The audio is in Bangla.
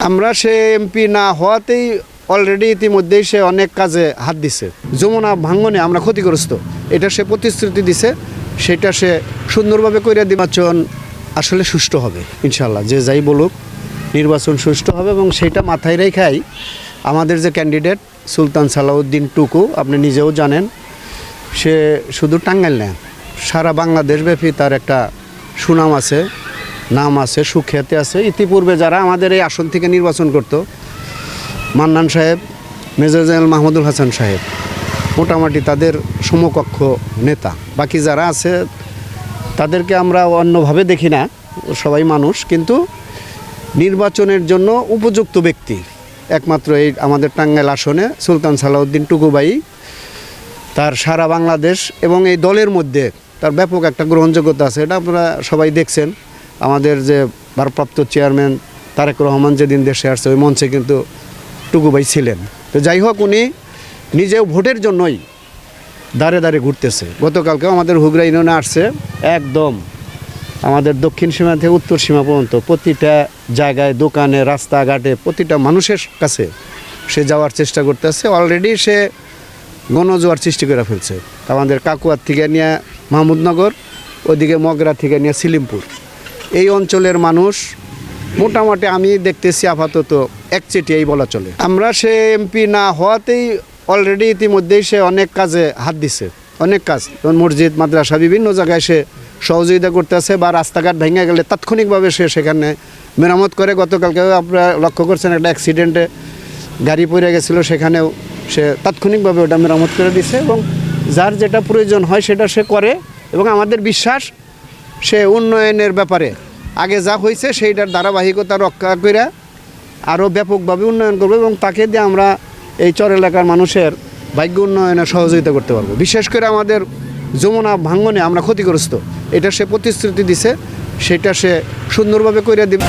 আমরা সে এমপি না হওয়াতেই অলরেডি ইতিমধ্যেই সে অনেক কাজে হাত দিছে। যমুনা ভাঙ্গনে আমরা ক্ষতিগ্রস্ত, এটা সে প্রতিশ্রুতি দিছে, সেটা সে সুন্দরভাবে করে নির্বাচন আসলে সুষ্ঠু হবে ইনশাল্লাহ। যে যাই বলুক নির্বাচন সুষ্ঠু হবে এবং সেটা মাথায় রেখাই আমাদের যে ক্যান্ডিডেট সুলতান সালাউদ্দিন টুকু, আপনি নিজেও জানেন, সে শুধু টাঙ্গাইল না, সারা বাংলাদেশব্যাপী তার একটা সুনাম আছে, নাম আছে, সুখ্যাতি আছে। ইতিপূর্বে যারা আমাদের এই আসন থেকে নির্বাচন করত, মান্নান সাহেব, মেজর জেনারেল মাহমুদুল হাসান সাহেব, মোটামুটি তাদের সমকক্ষ নেতা। বাকি যারা আছে তাদেরকে আমরা অন্যভাবে দেখি না, সবাই মানুষ, কিন্তু নির্বাচনের জন্য উপযুক্ত ব্যক্তি একমাত্র এই আমাদের টাঙ্গাইল আসনে সুলতান সালাউদ্দিন টুকু ভাই। তার সারা বাংলাদেশ এবং এই দলের মধ্যে তার ব্যাপক একটা গ্রহণযোগ্যতা আছে, এটা আপনারা সবাই দেখছেন। আমাদের যে ভারপ্রাপ্ত চেয়ারম্যান তারেক রহমান যেদিন দেশে আসছে ওই মঞ্চে কিন্তু টুকু ভাই ছিলেন। তো যাই হোক, উনি নিজেও ভোটের জন্যই দাঁড়ে দাঁড়ে ঘুরতেছে। গতকালকেও আমাদের হুগরা ইউনিয়নে আসছে, একদম আমাদের দক্ষিণ সীমা থেকে উত্তর সীমা পর্যন্ত প্রতিটা জায়গায়, দোকানে, রাস্তাঘাটে, প্রতিটা মানুষের কাছে সে যাওয়ার চেষ্টা করতেছে। অলরেডি সে গণজোয়ার সৃষ্টি করে ফেলছে। আমাদের কাকুয়ার থেকে নিয়ে মাহমুদনগর, ওইদিকে মগরা থেকে নিয়ে সিলিমপুর, এই অঞ্চলের মানুষ মোটামুটি আমি দেখতেছি আপাতত একচেটিয়াই বলা চলে। আমরা সে এমপি না হওয়াতেই অলরেডি ইতিমধ্যেই সে অনেক কাজে হাত দিছে, অনেক কাজ, যেমন মসজিদ, মাদ্রাসা, বিভিন্ন জায়গায় সে সহযোগিতা করতেছে, বা রাস্তাঘাট ভেঙে গেলে তাৎক্ষণিকভাবে সে সেখানে মেরামত করে। গতকালকে আপনারা লক্ষ্য করছেন একটা অ্যাক্সিডেন্টে গাড়ি পড়ে গেছিলো, সেখানেও সে তাৎক্ষণিকভাবে ওটা মেরামত করে দিছে, এবং যার যেটা প্রয়োজন হয় সেটা সে করে। এবং আমাদের বিশ্বাস সে উন্নয়নের ব্যাপারে আগে যা হয়েছে সেইটার ধারাবাহিকতা রক্ষা করে আরও ব্যাপকভাবে উন্নয়ন করবে, এবং তাকে দিয়ে আমরা এই চর এলাকার মানুষের ভাগ্য উন্নয়নে সহযোগিতা করতে পারবো। বিশেষ করে আমাদের যমুনা ভাঙ্গনে আমরা ক্ষতিগ্রস্ত, এটা সে প্রতিশ্রুতি দিছে, সেটা সে সুন্দরভাবে করে দেবে।